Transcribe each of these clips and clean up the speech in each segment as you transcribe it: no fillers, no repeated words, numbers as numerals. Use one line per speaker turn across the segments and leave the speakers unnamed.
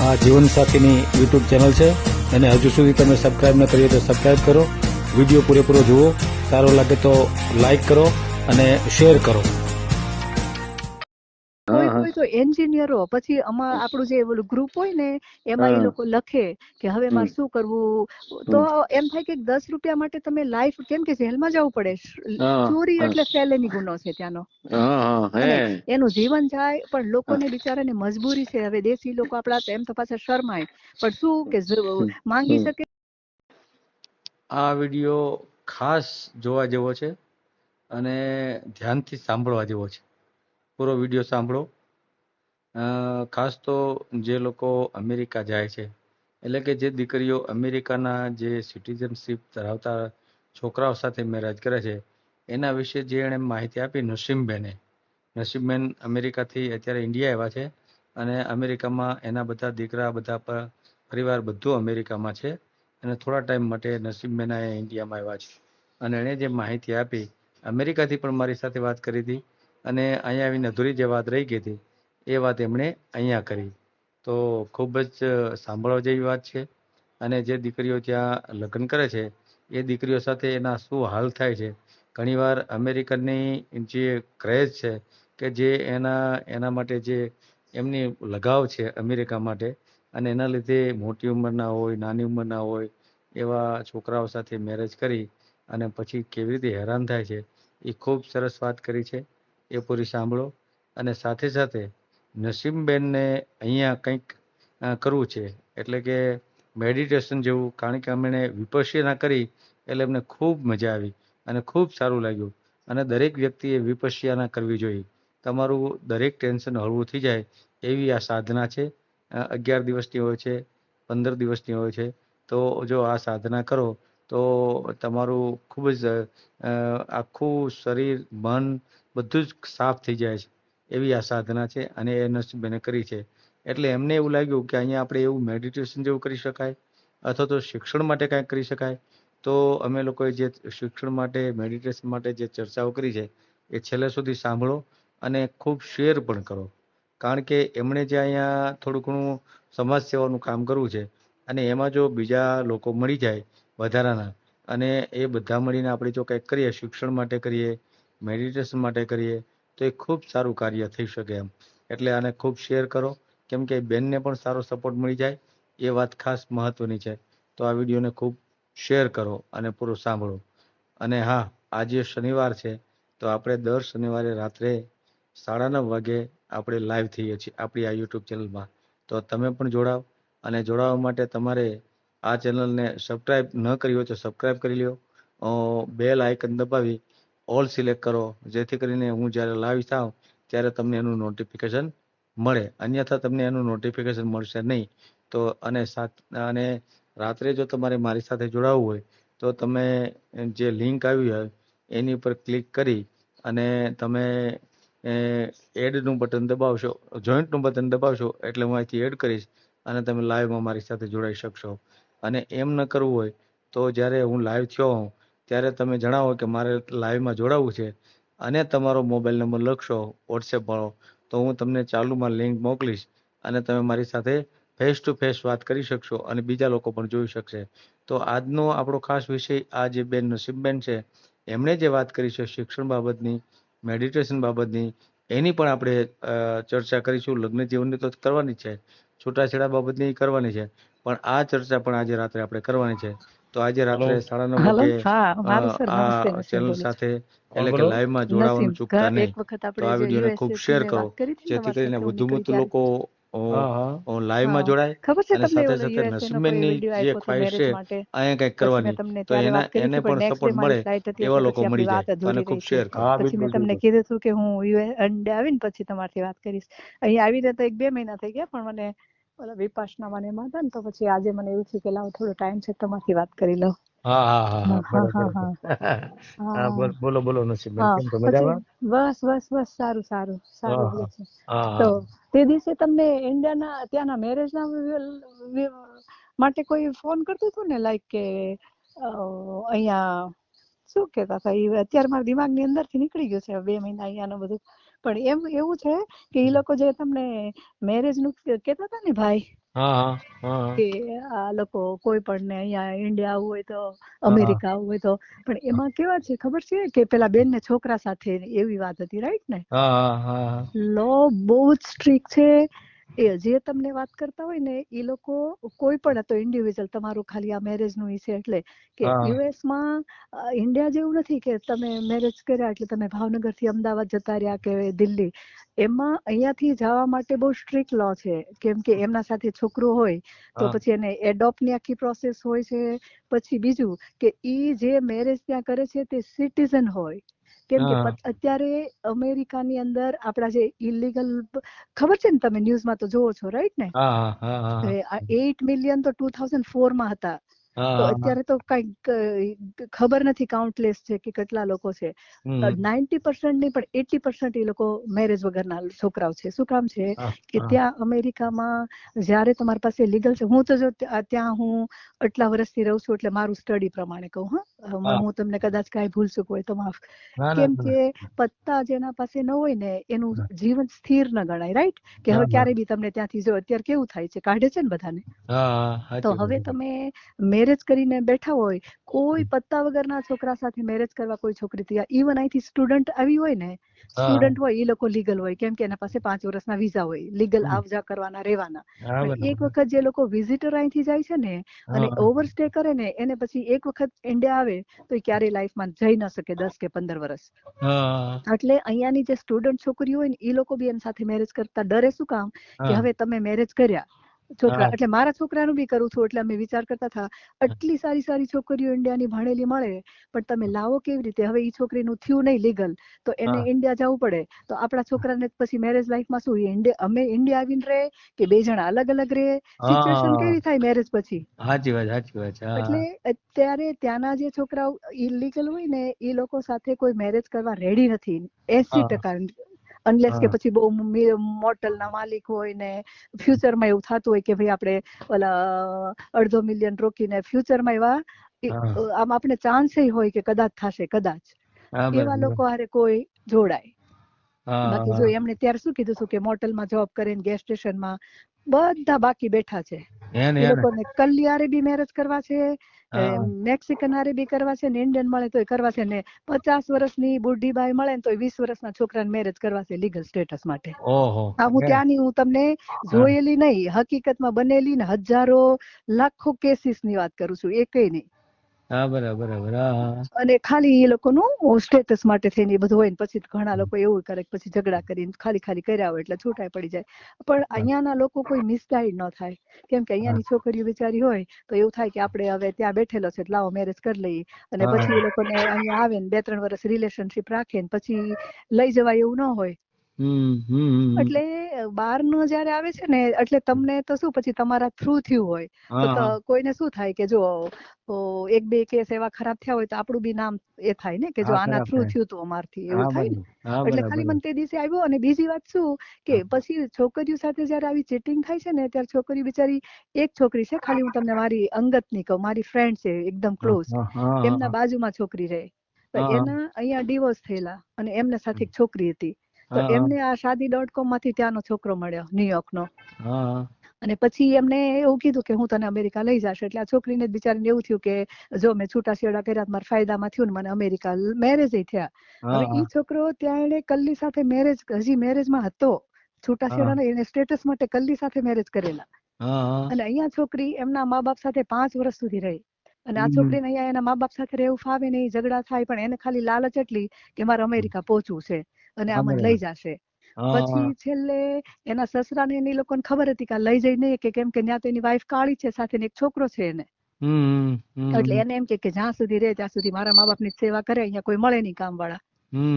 આ જીવનસાથીની YouTube channel છે, અને હજુ સુધી તમે સબસ્ક્રાઇબ ન કરી હોય તો સબસ્ક્રાઇબ કરો. વિડીયો પૂરેપૂરો જુઓ, સારો લાગે તો લાઈક કરો અને શેર કરો.
કોઈ કોઈ તો એન્જિનિયરો પછી આપણું જે ઓલું ગ્રુપ હોય ને એમાં એ લોકો લખે કે હવે મારે શું કરવું, તો એમ થાય કે 10 રૂપિયા માટે તમે લાઈફ, કેમ કે જેલમાં જવું પડે, ચોરી એટલે ફેલેની ગુનો છે ત્યાંનો, અને એનું જીવન જાય. પણ લોકોને બિચારાને મજબૂરી છે. હવે દેશી લોકો આપડા એમ તો પાછા શરમાય, પણ શું કે માંગી શકે.
આ વિડીયો ખાસ જોવા જેવો છે અને ધ્યાનથી સાંભળવા જેવો છે. પૂરો વિડીયો સાંભળો. ખાસ તો જે લોકો અમેરિકા જાય છે, એટલે કે જે દીકરીઓ અમેરિકાના જે સિટીઝનશીપ ધરાવતા છોકરાઓ સાથે મેરેજ કરે છે, એના વિશે જે એણે માહિતી આપી નસીબબેન અમેરિકાથી અત્યારે ઇન્ડિયા આવ્યા છે, અને અમેરિકામાં એના બધા દીકરા, બધા પરિવાર બધું અમેરિકામાં છે, અને થોડા ટાઈમ માટે નસીબબેન ઇન્ડિયામાં આવ્યા છે. અને એણે જે માહિતી આપી, અમેરિકાથી પણ મારી સાથે વાત કરી હતી, અને અહીંયા આવીને અધૂરી જે વાત રહી ગઈ હતી એ વાત એમણે અહીંયા કરી. તો ખૂબ જ સાંભળવા જેવી વાત છે. અને જે દીકરીઓ ત્યાં લગ્ન કરે છે એ દીકરીઓ સાથે એના શું હાલ થાય છે. ઘણીવાર અમેરિકનની જે ક્રેઝ છે, કે જે એના માટે જે એમની લગાવ છે અમેરિકા માટે, અને એના લીધે મોટી ઉંમરના હોય, નાની ઉંમરના હોય, એવા છોકરાઓ સાથે મેરેજ કરી અને પછી કેવી રીતે હેરાન થાય છે, એ ખૂબ સરસ વાત કરી છે. એ પૂરી સાંભળો. અને સાથે સાથે નસીમબેનને અહીંયા કંઈક કરવું છે, એટલે કે મેડિટેશન જેવું, કારણ કે અમે વિપશ્યના કરી એટલે એમને ખૂબ મજા આવી અને ખૂબ સારું લાગ્યું. અને દરેક વ્યક્તિએ વિપશ્યના કરવી જોઈએ. તમારું દરેક ટેન્શન હળવું થઈ જાય એવી આ સાધના છે. 11 દિવસની હોય છે, 15 દિવસની હોય છે. તો જો આ સાધના કરો તો તમારું ખૂબ જ આખું શરીર, મન બધું જ સાફ થઈ જાય છે. એવી આ સાધના છે, અને એ નસીબેને કરી છે. એટલે એમને એવું લાગ્યું કે અહીંયા આપણે એવું મેડિટેશન જેવું કરી શકાય, અથવા તો શિક્ષણ માટે કાંઈક કરી શકાય. તો અમે લોકોએ જે શિક્ષણ માટે, મેડિટેશન માટે જે ચર્ચાઓ કરી છે એ છેલ્લે સુધી સાંભળો અને ખૂબ શેર પણ કરો. કારણ કે એમણે જે અહીંયા થોડું ઘણું સમાજ સેવાનું કામ કરવું છે, અને એમાં જો બીજા લોકો મળી જાય વધારાના, અને એ બધા મળીને આપણે જો કંઈક કરીએ, શિક્ષણ માટે કરીએ, મેડિટેશન માટે કરીએ, તો એ ખૂબ સારું કાર્ય થઈ શકે એમ. એટલે આને ખૂબ શેર કરો, કેમ કે બેનને પણ સારો સપોર્ટ મળી જાય, એ વાત ખાસ મહત્વની છે. તો આ વિડીયોને ખૂબ શેર કરો અને પૂરો સાંભળો. અને હા, આજે શનિવાર છે, તો આપણે દર શનિવારે રાત્રે 9:30 વાગે આપણે લાઈવ થઈએ છીએ આપણી આ યુટ્યુબ ચેનલમાં. તો તમે પણ જોડાવ. અને જોડાવા માટે તમારે આ ચેનલને સબસ્ક્રાઈબ ન કરી હોય તો સબસ્ક્રાઈબ કરી લ્યો. બેલ આઇકન દબાવી ઓલ સિલેક્ટ કરો, જેથી કરીને હું જ્યારે લાઈવ થાઉં ત્યારે તમને એનું નોટિફિકેશન મળે. અન્યથા તમને એનું નોટિફિકેશન મળશે નહીં. તો અને રાત્રે જો તમારે મારી સાથે જોડાવવું હોય તો તમે જે લિંક આવી હોય એની ઉપર ક્લિક કરી અને તમે એડનું બટન દબાવશો, જોઈન્ટનું બટન દબાવશો, એટલે હું અહીંથી એડ કરીશ અને તમે લાઈવમાં મારી સાથે જોડાઈ શકશો. અને એમ ન કરવું હોય તો જ્યારે હું લાઈવ થયો હોઉં ત્યારે તમે જણાવો કે મારે લાઈવમાં જોડાવવું છે, અને તમારો મોબાઈલ નંબર લખશો વોટ્સએપ વાળો, તો હું તમને ચાલુમાં લિંક મોકલીશ અને તમે મારી સાથે ફેસ ટુ ફેસ વાત કરી શકશો, અને બીજા લોકો પણ જોઈ શકશે. તો આજનો આપણો ખાસ વિષય આ જે બેન નસીબબેન છે એમણે જે વાત કરી છે શિક્ષણ બાબતની, મેડિટેશન બાબતની, એની પણ આપણે ચર્ચા કરીશું. લગ્ન જીવનની તો કરવાની છે, છૂટાછેડા બાબતની કરવાની છે, પણ આ ચર્ચા પણ આજે રાત્રે આપણે કરવાની છે. તો આજે રાત્રે 9:30 વાગે આ ચેનલ સાથે, એટલે કે લાઈવમાં જોડાવાનું ચૂકતા નહીં. તો આ વિડીયોને ખૂબ શેર કરો, જેથી કરીને વધુ લોકો લાઈવમાં જોડાય, અને સાથે સાથે નસીબબેનની જે ખ્વાહિશ છે અહીંયા કંઈક કરવાની, તો એને પણ સપોર્ટ મળે એવા લોકો મળી જાય. અને ખૂબ શેર કરો.
પછી મેં તમને કીધું હતું કે હું ઇન્ડિયા આવીને પછી તમારાથી વાત કરીશ. અહીં આવીને તો 1-2 મહિના થઈ ગયા, પણ મને ઓલા વિપાસના મને એમાં હતા ને, તો પછી આજે મને એવું થયું કે લાવો થોડો ટાઈમ છે તમારાથી વાત કરી લઉં.
બોલો બોલો નસીબબેન, કેમ છો? મજામાં?
બસ સારું સારું છે. તો તે દિવસે તમને ઇન્ડિયાના ત્યાંના મેરેજના માટે કોઈ ફોન કરતું હતું ને, લાઈક કે અહીંયા શું કહેતા હતા, એ અત્યારે મારા દિમાગની અંદરથી નીકળી ગયું છે 2 મહિના અહીંયાનું બધું. પણ એવું છે કે એ લોકો જે તમને મેરેજનું કહેતા હતા ને ભાઈ,
હા હા
કે આ લોકો કોઈ પણ ને અહીંયા ઇન્ડિયા આવવું હોય તો
હા
અમેરિકા આવવું હોય તો, પણ એમાં કેવા છે ખબર છે કે પેલા બેન ને છોકરા સાથે એવી વાત હતી, રાઈટ ને?
હા હા
લો બહુ જ સ્ટ્રિક્ટ છે. એ જે તમને વાત કરતા હોય ને એ લોકો કોઈ પણ હતો ઇન્ડિવિજ્યુઅલ, તમારું ખાલી આ મેરેજ નું છે એટલે કે
હા
યુએસ માં ઇન્ડિયા જેવું નથી કે તમે મેરેજ કર્યા એટલે તમે ભાવનગર થી અમદાવાદ જતા રહ્યા કે દિલ્હી. એમાં અહીંયાથી જવા માટે બહુ સ્ટ્રિક્ટ લો છે, કેમ કે એમના સાથે છોકરો હોય તો
હા
પછી એને એડોપ્ટ ની આખી પ્રોસેસ હોય છે. પછી બીજું કે ઈ જે મેરેજ ત્યાં કરે છે તે સિટીઝન હોય, કેમ કે
હા
અત્યારે અમેરિકાની અંદર આપડા જે ઇલીગલ, ખબર છે ને તમે ન્યૂઝમાં તો જોવો છો રાઈટ ને?
હા હા હા
8 મિલિયન તો 2004 માં હતા, તો
હા
અત્યારે તો કઈક ખબર નથી કાઉન્ટલેસ છે કે કેટલા લોકો છે. 90% નહીં પણ 80% એ લોકો મેરેજ વગરના છોકરાઓ છે. શું કામ છે કે ત્યાં અમેરિકામાં જયારે તમારી પાસે લીગલ છે, હું તો જો ત્યાં હું આટલા વર્ષથી રહું છું એટલે મારું સ્ટડી પ્રમાણે કહું, હા હું તમને કદાચ કાંઈ ભૂલ ચૂક હોય તો માફ.
ના ના
કેમ કે પત્તા જેના પાસે ન હોય ને એનું જીવન સ્થિર ન ગણાય, રાઈટ? કે હવે
ના
ક્યારે બી તમને ત્યાંથી જો અત્યારે કેવું થાય છે, કાઢે છે ને બધાને.
હા
તો
સાચી
હવે
વાત.
તમે મેરેજ કરીને બેઠા હોય, કોઈ પત્તા વગરના છોકરા સાથે મેરેજ કરવા કોઈ છોકરી તૈયાર, ઇવન અહીંથી સ્ટુડન્ટ આવી હોય ને,
હા
સ્ટુડન્ટ હોય એ લોકો લીગલ હોય, કેમ કે એના પાસે 5 વર્ષના વિઝા હોય, લીગલ આવજા કરવાના રહેવાના.
હા
પણ એક
બરાબર
વખત જે લોકો વિઝિટર અહીંથી જાય છે ને અને
હા
ઓવરસ્ટે કરે ને, એને પછી એક વખત ઇન્ડિયા આવે તો એ ક્યારેય લાઈફમાં જઈ ન શકે 10 કે 15 વર્ષ.
હા
એટલે અહીંયાની જે સ્ટુડન્ટ છોકરીઓ હોય ને એ લોકો બી એની સાથે મેરેજ કરતા ડરે. શું કામ કે
હા
હવે તમે મેરેજ કર્યા છોકરા,
હા
એટલે મારા છોકરાનું બી કરું છું, એટલે અમે વિચાર કરતા હતા આટલી સારી સારી છોકરીઓ ઇન્ડિયાની ભણેલી મળે, પણ તમે લાવો કેવી રીતે? હવે ઈ છોકરીનું થયું નહીં લીગલ તો એને
હા
ઇન્ડિયા જવું પડે, તો આપણા છોકરાને પછી મેરેજ લાઈફમાં શું અમે ઇન્ડિયા આવીને રહે કે બે જણા અલગ અલગ રહે? સિચ્યુએશન
હા
કેવી થાય મેરેજ પછી?
સાચી વાત છે.
એટલે અત્યારે ત્યાંના જે છોકરાઓ ઇલીગલ હોય ને એ લોકો સાથે કોઈ મેરેજ કરવા રેડી નથી, 80%. અનલેસ કે
હા
પછી બહુ મોટલ ના માલિક હોય ને ફ્યુચરમાં એવું થતું હોય કે ભાઈ આપણે ઓલા 2.5 મિલિયન રોકીને ફ્યુચરમાં એવા
હા
આમ આપણે ચાન્સ હોય કે કદાચ થશે, કદાચ
હા
એવા
બરાબર
લોકો હારે કોઈ જોડાય. બાકી જો
હા
એમને ત્યારે શું કીધું છું કે મોટલમાં જોબ કરીને ગેસ સ્ટેશનમાં બધા બાકી બેઠા છે.
એને
એ
એને
લોકોને કલિયારે બી મેરેજ કરવા છે,
હા
મેક્સિકન હારે બી કરવા છે ને ઇન્ડિયન મળે તો કરવા છે ને 50 વર્ષની બુઢી બાઈ મળે ને તો 20 વર્ષના છોકરાને મેરેજ કરવા છે લીગલ સ્ટેટસ માટે.
ઓહો
હા, હું ત્યાંની હું તમને
હા
જોયેલી નહીં, હકીકતમાં બનેલી ને હજારો લાખો કેસીસ ની વાત કરું છું, એકય નહીં.
હા બરાબર હા
અને ખાલી એ લોકોનું સ્ટેટસ માટે થઈને એ બધું હોય ને પછી ઘણા લોકો એવું કરે પછી ઝઘડા કરીને ખાલી કર્યા હોય એટલે છૂટાઈ પડી જાય. પણ અહીંયાના લોકો કોઈ મિસગાઈડ ન થાય, કેમ કે અહીંયાની છોકરીઓ બિચારી હોય તો એવું થાય કે આપણે હવે ત્યાં બેઠેલો છે લાવો મેરેજ કરી લઈએ, અને
હા
પછી એ લોકોને અહીંયા આવે ને 2-3 વર્ષ રિલેશનશીપ રાખે ને પછી લઈ જવાય એવું ન હોય. એટલે બહાર નો જયારે આવે છે ને એટલે તમને તો શું પછી તમારા થ્રુ થયું હોય તો
હા
કોઈને શું થાય કે જો 1-2 કેસ એવા ખરાબ થયા હોય તો આપણું બી નામ એ થાય ને કે જો
હા
આના
ખરાબ
થ્રુ
થાય
થયું હતું અમારથી,
હા
એવું થાય ને.
બરાબર હા
એટલે ખાલી
બરાબર
મને તે દિવસે આવ્યો. અને બીજી વાત શું કે પછી છોકરીઓ સાથે જયારે આવી ચીટિંગ થાય છે ને ત્યારે છોકરી બિચારી, એક છોકરી છે ખાલી હું તમને મારી અંગત ની કહું, મારી ફ્રેન્ડ છે એકદમ ક્લોઝ, એમના બાજુમાં છોકરી રહે તો એના અહીંયા ડિવોર્સ થયેલા અને એમના સાથે એક છોકરી હતી. તો એમને આ shaadi.com માંથી ત્યાંનો છોકરો મળ્યો, ન્યુયોર્ક નો. અને પછી એમને એવું કીધું કે હું તને અમેરિકા લઈ જશે, એટલે આ છોકરીને બિચારીને એવું થયું કે જો મેં છૂટાછેડા કર્યા મારા ફાયદામાં થયું ને મને અમેરિકા મેરેજ થયા. હવે ઈ છોકરો ત્યાં એને કલ્લી સાથે મેરેજ, હજી મેરેજમાં હતો, છૂટાછેડા એને સ્ટેટસ માટે કલ્લી સાથે મેરેજ કરેલા. અને અહીંયા છોકરી એમના મા બાપ સાથે 5 વર્ષ સુધી રહી, અને આ છોકરીને અહીંયા એના મા બાપ સાથે રહેવું ફાવે નહીં, ઝઘડા થાય, પણ એને ખાલી લાલચ એટલી કે મારે અમેરિકા પહોંચવું છે અને આ મને લઈ જશે. પછી છેલ્લે એના સસરાને એ લોકોને ખબર હતી કે આ લઈ જઈ નહીં કે, કેમ કે ત્યાં તો એની વાઈફ કાળી છે, સાથે એક છોકરો છે એને. એટલે એને એમ કે જ્યાં સુધી રહે ત્યાં સુધી મારા મા બાપની સેવા કરે, અહીંયા કોઈ મળે નહીં કામ વાળા.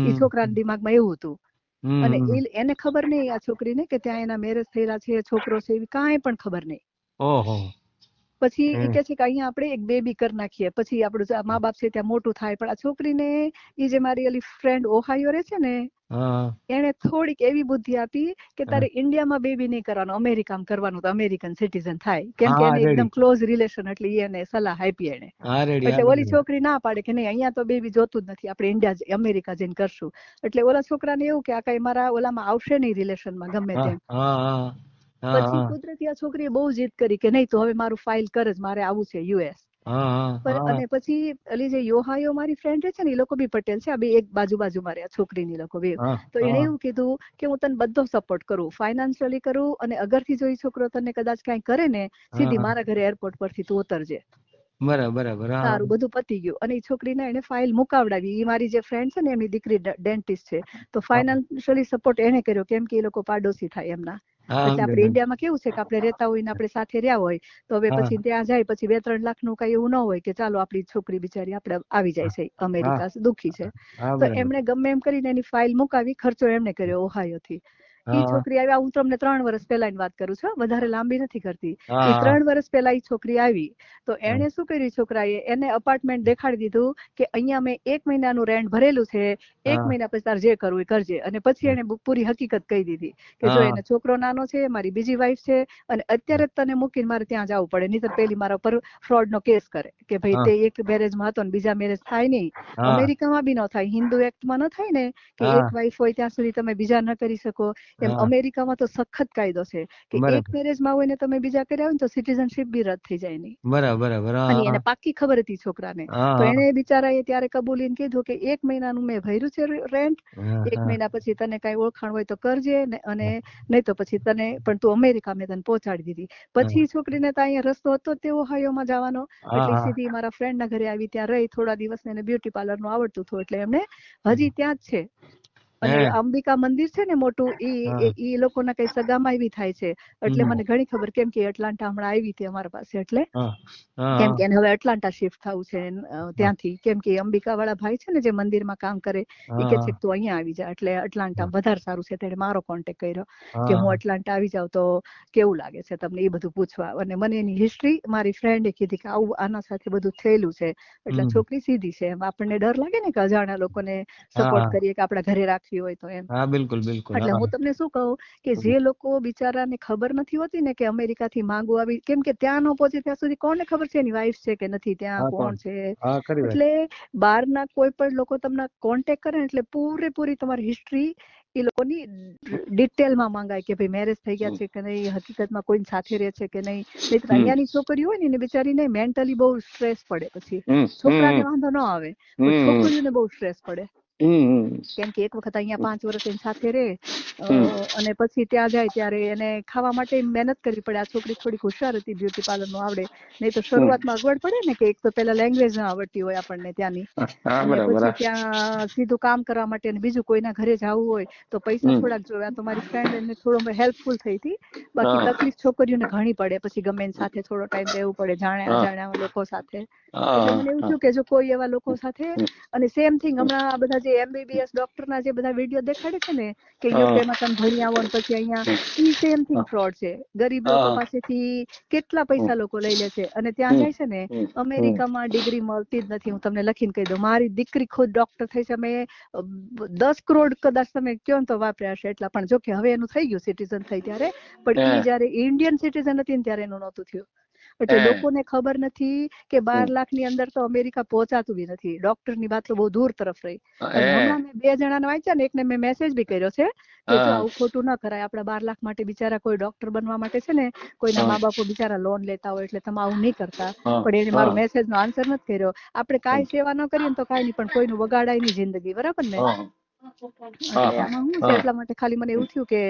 એ છોકરાના દિમાગમાં એવું હતું. અને એને ખબર નહીં આ છોકરીને કે ત્યાં એના મેરેજ થયેલા છે, છોકરો છે, એવી કાંઈ પણ ખબર નહીં.
ઓહો.
પછી એ કે છે કે અહીંયા આપણે એક બેબી કરી નાખીએ, પછી આપણું મા બાપ છે ત્યાં મોટું થાય. પણ આ છોકરીને એ જે મારી ઓલી ફ્રેન્ડ ઓહાયો રહે છે ને, એને થોડીક એવી બુદ્ધિ આપી કે તારે ઇન્ડિયામાં બેબી નહીં કરવાનું, અમેરિકામાં કરવાનું, તો અમેરિકન સિટીઝન થાય. કેમ કે એને એકદમ ક્લોઝ રિલેશન, એટલે એને સલાહ આપી એને. એટલે ઓલી છોકરી ના પાડે કે નહીં અહીંયા તો બેબી જોતું જ નથી, આપણે ઇન્ડિયા અમેરિકા જઈને કરશું. એટલે ઓલા છોકરાને એવું કે આ કઈ મારા ઓલામાં આવશે નહીં રિલેશનમાં ગમે તેમ.
હા
પછી
હા
કુદરતી આ છોકરીએ બહુ જીદ કરી કે નહીં તો હવે મારું ફાઇલ કર જ, મારે આવું છે યુએસ.
હા હા
અને પછી ઓલી જે યોહાયો મારી ફ્રેન્ડ છે ને, એ લોકો બી પટેલ છે, આ બે એક બાજુ મારે આ છોકરીની લોકો બે.
હા
તો એણે
હા
એવું કીધું કે હું તને બધો સપોર્ટ કરું, ફાઇનાન્શિયલી કરું, અને અગરથી જો એ છોકરો તને કદાચ કઈ કરે ને, સીધી
હા
મારા ઘરે એરપોર્ટ પરથી તું ઉતરજે.
બરાબર. હા
સારું, બધું પતી ગયું. અને એ છોકરીને એને ફાઇલ મુકાવડાવી. એ મારી જે ફ્રેન્ડ છે ને, એમની દીકરી ડેન્ટિસ્ટ છે, તો ફાઇનાન્શિયલી સપોર્ટ એને કર્યો, કેમ કે એ લોકો પાડોશી થાય એમના.
હા
એટલે આપણે ઇન્ડિયામાં કેવું છે કે આપણે રહેતા હોય ને આપણે સાથે રહ્યા હોય, તો હવે
હા
પછી ત્યાં જાય પછી 2-3 લાખનું કઈ એવું ન હોય કે ચાલો આપણી છોકરી બિચારી આપણે આવી જાય છે
હા
અમેરિકા, દુખી છે.
હા
તો
બરાબર.
એમણે ગમે એમ કરીને એની ફાઇલ મુકાવી, ખર્ચો એમણે કર્યો ઓહાયોથી. ઈ
હા
છોકરી આવી, હું તમને 3 વર્ષ પહેલાની વાત કરું છું, વધારે લાંબી નથી કરતી. એ
હા
3 વર્ષ પહેલા ઈ છોકરી આવી, તો એણે શું કર્યું, છોકરાએ એને અપાર્ટમેન્ટ દેખાડી દીધું કે અહીંયા મેં 1 મહિનાનું રેન્ટ ભરેલું છે, 1 મહિના પછી તાર જે કરવું એ કરજે. અને પછી એને પૂરી હકીકત કહી દીધી કે જો એને છોકરો નાનો છે, મારી બીજી વાઈફ છે, અને અત્યારે જ તને મૂકીને મારે ત્યાં જવું પડે, નહીંતર પેલી મારા પર ફ્રોડ નો કેસ કરે કે ભાઈ તે એક મેરેજમાં હતો ને બીજા મેરેજ થાય નહીં. અમેરિકામાં બી ન થાય, હિન્દુ એક્ટમાં ન થાય ને કે એક વાઈફ હોય ત્યાં સુધી તમે બીજા ન કરી શકો, એમ અમેરિકામાં તો સખત કાયદો છે કે એક મેરેજમાં હોય ને તમે બીજા કર્યા હોય ને તો સિટીઝનશીપ બી રદ થઈ જાય નહીં.
બરાબર.
અને એને પાકી ખબર હતી છોકરાને, તો એને બિચારાએ ત્યારે કબૂલીને કીધું કે 1 મહિનાનું મેં ભર્યું છે રેન્ટ, 1 મહિના પછી તને કઈ ઓળખાણ હોય તો કરજે, અને નહીં તો પછી તને, પણ તું અમેરિકા મેં તને પહોંચાડી દીધી. પછી છોકરીને તો અહીંયા રસ્તો હતો તે ઓહાયોમાં જવાનો, એટલે સીધી મારા ફ્રેન્ડ ના ઘરે આવી, ત્યાં રહી થોડા દિવસ. એને બ્યુટી પાર્લર નું આવડતું હતું, એટલે એમને હજી ત્યાં જ છે. અને અંબિકા મંદિર છે ને મોટું, ઈ લોકોના કઈ સગામાં એવી થાય છે, એટલે મને ઘણી ખબર, કેમ કે એટલાન્ટા હમણાં આવી હતી અમારા પાસે, એટલે કેમ કે એને હવે એટલાન્ટા શિફ્ટ થવું છે ત્યાંથી, કેમ કે અંબિકા વાળા ભાઈ છે ને જે મંદિરમાં કામ કરે, એ કે છે કે તું અહીંયા આવી જા, એટલે એટલાન્ટા વધારે સારું છે. તેને મારો કોન્ટેક્ટ કર્યો કે હું એટલાન્ટા આવી જાઉં તો કેવું લાગે છે તમને, એ બધું પૂછવા. અને મને એની હિસ્ટ્રી મારી ફ્રેન્ડે કીધી કે આવું આના સાથે બધું થયેલું છે. એટલે છોકરી સીધી છે, એમ આપણને ડર લાગે ને કે અજાણ્યા લોકોને સપોર્ટ કરીએ કે આપણા ઘરે રાખવી હોય તો એમ.
બિલકુલ.
એટલે હું તમને શું કહું કે જે લોકો બિચારાને ખબર નથી હોતી ને કે અમેરિકાથી માંગુ આવી, કેમ કે ત્યાં ન પહોંચે ત્યાં સુધી કોને ખબર છે એની વાઈફ છે કે નથી, ત્યાં કોણ છે. એટલે બહારના કોઈ પણ લોકો તમને કોન્ટેક્ટ કરે ને એટલે પૂરેપૂરી તમારી હિસ્ટ્રી એ લોકોની ડિટેલમાં માંગાય કે ભાઈ મેરેજ થઈ ગયા છે કે નહીં, હકીકતમાં કોઈ સાથે રહે છે કે નહીં. નહીં તો અહીંયાની છોકરી હોય ને બિચારીને મેન્ટલી બહુ સ્ટ્રેસ પડે. પછી છોકરાને વાંધો ન આવે, પણ છોકરીઓને બહુ સ્ટ્રેસ પડે, કેમ કે એક વખત અહીંયા 5 વર્ષ એની સાથે રહે અને પછી ત્યાં જાય ત્યારે એને ખાવા માટે મહેનત કરવી પડે. આ છોકરી થોડીક હોશિયાર હતી, બ્યુટી પાર્લર નું આવડે, નહીં તો શરૂઆતમાં અગવડ પડે ને, કે એક તો પેલા લેંગ્વેજ ના આવડતી હોય આપણને ત્યાંની, અને પછી ત્યાં સીધું કામ કરવા માટે, અને બીજું કોઈના ઘરે જવું હોય તો પૈસા થોડાક જોવે. તો મારી ફ્રેન્ડ એને થોડો હેલ્પફુલ થઈ હતી, બાકી તકલીફ છોકરીઓને ઘણી પડે. પછી ગમે એની સાથે થોડો ટાઈમ રહેવું પડે, જાણ્યા અજાણ્યા લોકો સાથે. એટલે મને એવું થયું કે જો કોઈ એવા લોકો સાથે, અને સેમ થિંગ હમણાં આ બધા જે MBBS ડોક્ટરના જે બધા વિડીયો દેખાડે છે ને કે યુકેમાં તમે ભણી આવો ને પછી અહીંયા, ઈ સેમ થિંગ ફ્રોડ છે. ગરીબ લોકો પાસેથી કેટલા પૈસા લોકો લઈ લે છે, અને ત્યાં જાય છે ને અમેરિકામાં ડિગ્રી મળતી જ નથી. હું તમને લખીને કહી દઉં, મારી દીકરી ખુદ ડોક્ટર થઈ છે, અમે 10 કરોડ કદાચ તમે કહો ને તો વાપર્યા હશે એટલા. પણ જો કે હવે એનું થઈ ગયું સિટીઝન થઈ ત્યારે, પણ ઈ જયારે ઇન્ડિયન સિટીઝન હતી ને ત્યારે એનું નહોતું થયું. એટલે લોકોને ખબર નથી કે 12 લાખની અંદર તો અમેરિકા પહોંચાતું બી નથી. ડોક્ટરની વાત તો બહુ દૂર તરફ રહી. અને હમણાં મેં 2 જણાને વાંચ્યા ને, એકને મેં મેસેજ બી કર્યો છે કે જો આવું ખોટું ન કરાય. આપડા 12 લાખ માટે બિચારા કોઈ ડોક્ટર બનવા માટે છે ને, કોઈના મા બાપો બિચારા લોન લેતા હોય, એટલે તમે આવું નહીં કરતા. પણ એને મારું મેસેજ નો આન્સર નથી કર્યો. આપણે કાંઈ સેવા ન કરીએ ને તો કાંઈ નહીં, પણ કોઈનું બગાડાય નહીં જિંદગી, બરાબર ને? એટલે આમાં શું છે, એટલા માટે ખાલી મને એવું થયું કે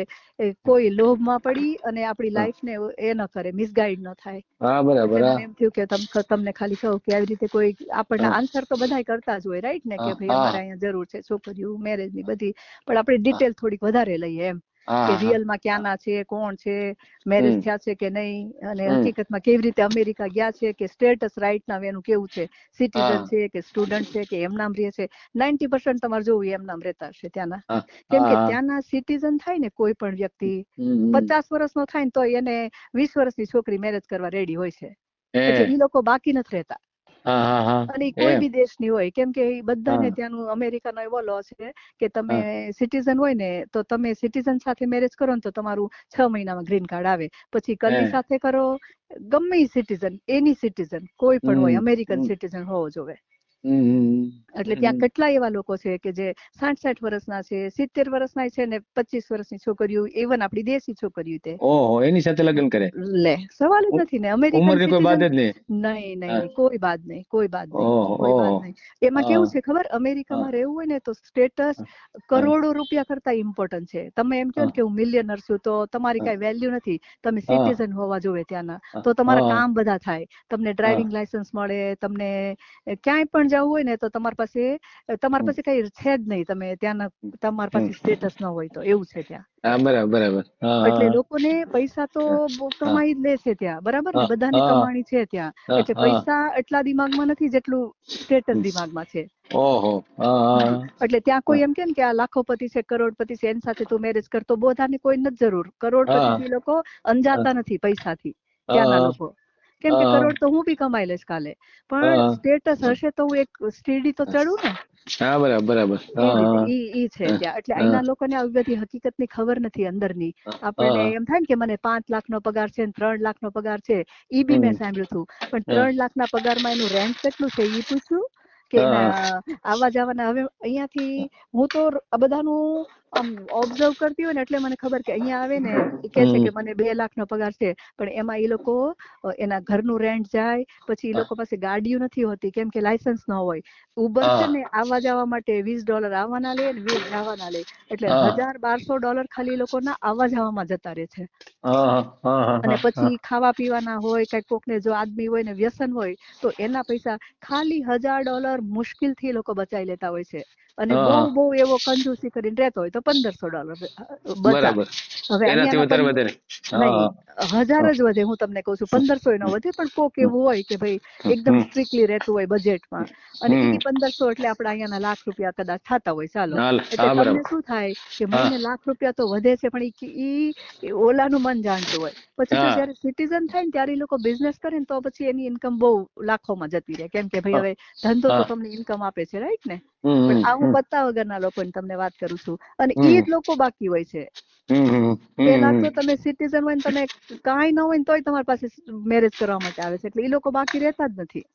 કોઈ લોભમાં પડી અને આપણી લાઈફ ને એ ન કરે, મિસગાઈડ ન થાય. એટલે મને એમ થયું કે તમને ખાલી કહું કે આવી રીતે કોઈ આપણને આન્સર તો બધાય કરતા જ હોય, રાઈટ ને, કે ભાઈ અમારે અહીંયા જરૂર છે છોકરીઓ મેરેજ ની બધી, પણ આપણે ડિટેલ થોડીક વધારે લઈએ એમ, કે રિયલમાં ક્યાંના છે, કોણ છે, મેરેજ થયા છે કે નહીં, અને હકીકતમાં કેવી રીતે અમેરિકા ગયા છે, કે સ્ટેટસ રાઈટ ના એનું કેવું છે, સિટીઝન છે કે સ્ટુડન્ટ છે કે એમ નામ રહે છે. 90% તમારે જોવું એમ નામ રહેતા હશે ત્યાંના, કેમ કે ત્યાંના સિટીઝન થાય ને કોઈ પણ વ્યક્તિ 50 વર્ષનો થાય ને તો એને 20 વર્ષની છોકરી મેરેજ કરવા રેડી હોય છે. એટલે ઈ લોકો બાકી નથી રહેતા. અને કોઈ બી દેશની હોય, કેમ કે બધાને ત્યાંનું અમેરિકાનો એવો લો છે કે તમે સિટીઝન હોય ને તો તમે સિટીઝન સાથે મેરેજ કરો ને તો તમારું 6 મહિનામાં ગ્રીન કાર્ડ આવે. પછી કલ્લી સાથે કરો, ગમે સિટીઝન, એની સિટીઝન કોઈ પણ હોય, અમેરિકન સિટીઝન હોવો જોવે.
હમ
એટલે ત્યાં કેટલા એવા લોકો છે કે જે 60 વર્ષના છે, 70 વર્ષના છે ને 25 વર્ષની છોકરીઓ, ઇવન આપણી દેશી છોકરીઓ તે
ઓહો એની સાથે લગ્ન કરે,
લે સવાલ જ નથી ને. અમેરિકન
ઉંમરની કોઈ બાદ
સિટીઝન
જ નહીં.
નહીં નહીં
હા.
નહીં, કોઈ બાદ નહીં, કોઈ બાદ નહીં,
ઓહો
કોઈ બાદ
ઓહો
નહીં. એમાં
હા
કેવું છે ખબર,
હા
અમેરિકામાં રહેવું હોય ને તો સ્ટેટસ
હા
કરોડો રૂપિયા કરતા ઇમ્પોર્ટન્ટ છે. તમે એમ કહો
હા
ને કે હું મિલિયનર છું તો તમારી કઈ વેલ્યુ નથી. તમે
હા
સિટીઝન હોવા જોઈએ ત્યાંના,
હા
તો તમારા
હા
કામ બધા થાય. તમને
હા
ડ્રાઇવિંગ લાયસન્સ મળે, તમને ક્યાંય પણ જવું હોય ને તો તમારી પાસે કઈ છે જ નહીં. તમે ત્યાંના તમારી પાસે સ્ટેટસ ન હોય તો એવું છે ત્યાં.
હા બરાબર બરાબર હા
એટલે
હા
લોકોને પૈસા તો બહુ
હા
કમાઈ જ લે છે ત્યાં, બરાબર ને,
હા
બધાને
હા
કમાણી છે ત્યાં.
હા
એટલે
હા
પૈસા એટલા દિમાગમાં નથી જેટલું સ્ટેટસ દિમાગમાં છે.
ઓહો હા
એટલે ત્યાં
હા
કોઈ એમ કે ને કે આ લાખોપતિ છે, કરોડપતિ છે, એની સાથે તું મેરેજ કરતો, બધાને કોઈ નથી જરૂર. કરોડપતિ
હા
થી લોકો અંજાતા નથી પૈસાથી, ત્યાંના
હા
લોકો. કેમ કે કરોડ તો હું બી કમાઈ લઈશ કાલે, પણ
હા
સ્ટેટસ હશે તો હું એક સીડી તો ચડું ને.
હા બરાબર બરાબર
એ
હા
રીતે
હા
ઈ છે
હા
ત્યાં. એટલે
હા
અહીંના લોકોને આવી બધી હકીકતની ખબર નથી અંદરની. આપણને
હા
એમ થાય ને કે મને 5 લાખનો પગાર છે ને 3 લાખનો પગાર છે, ઈ બી મેં સાંભળ્યું હતું. પણ 3 લાખના પગારમાં એનું રેન્ટ કેટલું છે ઈ પૂછ્યું કે એના આવવા જવાના. હવે અહીંયાથી હું તો આ બધાનું ઓબ્ઝર્વ કરતી હોય ને એટલે મને ખબર કે અહીંયા આવે ને એ કે છે કે મને 2 લાખનો પગાર છે, પણ એમાં એ લોકો એના ઘરનું રેન્ટ જાય, પછી એ લોકો પાસે ગાડીઓ નથી હોતી કેમ કે લાયસન્સ ન હોય. ઉબર છે ને આવવા જવા માટે $20 આવવાના લે ને 20 જવાના લે, એટલે $1000-1200 ખાલી લોકોના આવવા જવામાં જતા રહે છે. અને પછી ખાવા પીવાના હોય, કઈ કોકને જો આદમી હોય ને વ્યસન હોય તો એના પૈસા ખાલી $1000 મુશ્કેલથી એ લોકો બચાવી લેતા હોય છે. અને બહુ એવો કંજૂસી કરીને રહેતો હોય તો $1500 બચાવે. હવે
એનાથી વધારે વધે ને
નહીં, 1000 જ વધે. હું તમને કહું છું 1500 નો વધે, પણ કોક એવું હોય કે ભાઈ એકદમ સ્ટ્રિક્ટલી રહેતું હોય બજેટમાં, અને ઈ 1500 એટલે આપડા અહીંયાના ₹1,00,000 કદાચ થતા હોય, ચાલો. એટલે
હા
તમને
બરાબર
શું થાય કે
હા
મહિને ₹1,00,000 તો વધે છે, પણ ઈ ઓલાનું મન જાણતું હોય. પછી જો
હા
જયારે સિટીઝન થાય ને ત્યારે એ લોકો બિઝનેસ કરે ને તો પછી એની ઇન્કમ બહુ લાખોમાં જતી રહે, કેમ કે ભાઈ હવે ધંધો તો તમને ઇન્કમ આપે છે, રાઈટ ને. પણ આ હું પત્તા વગરના લોકોની તમને વાત કરું છું, અને ઈ જ લોકો બાકી હોય છે. પેલા તો તમે સિટીઝન હોય ને તમે કાંઈ ન હોય ને તોય તમારી પાસે મેરેજ કરવા માટે આવે છે, એટલે એ લોકો બાકી રહેતા જ નથી.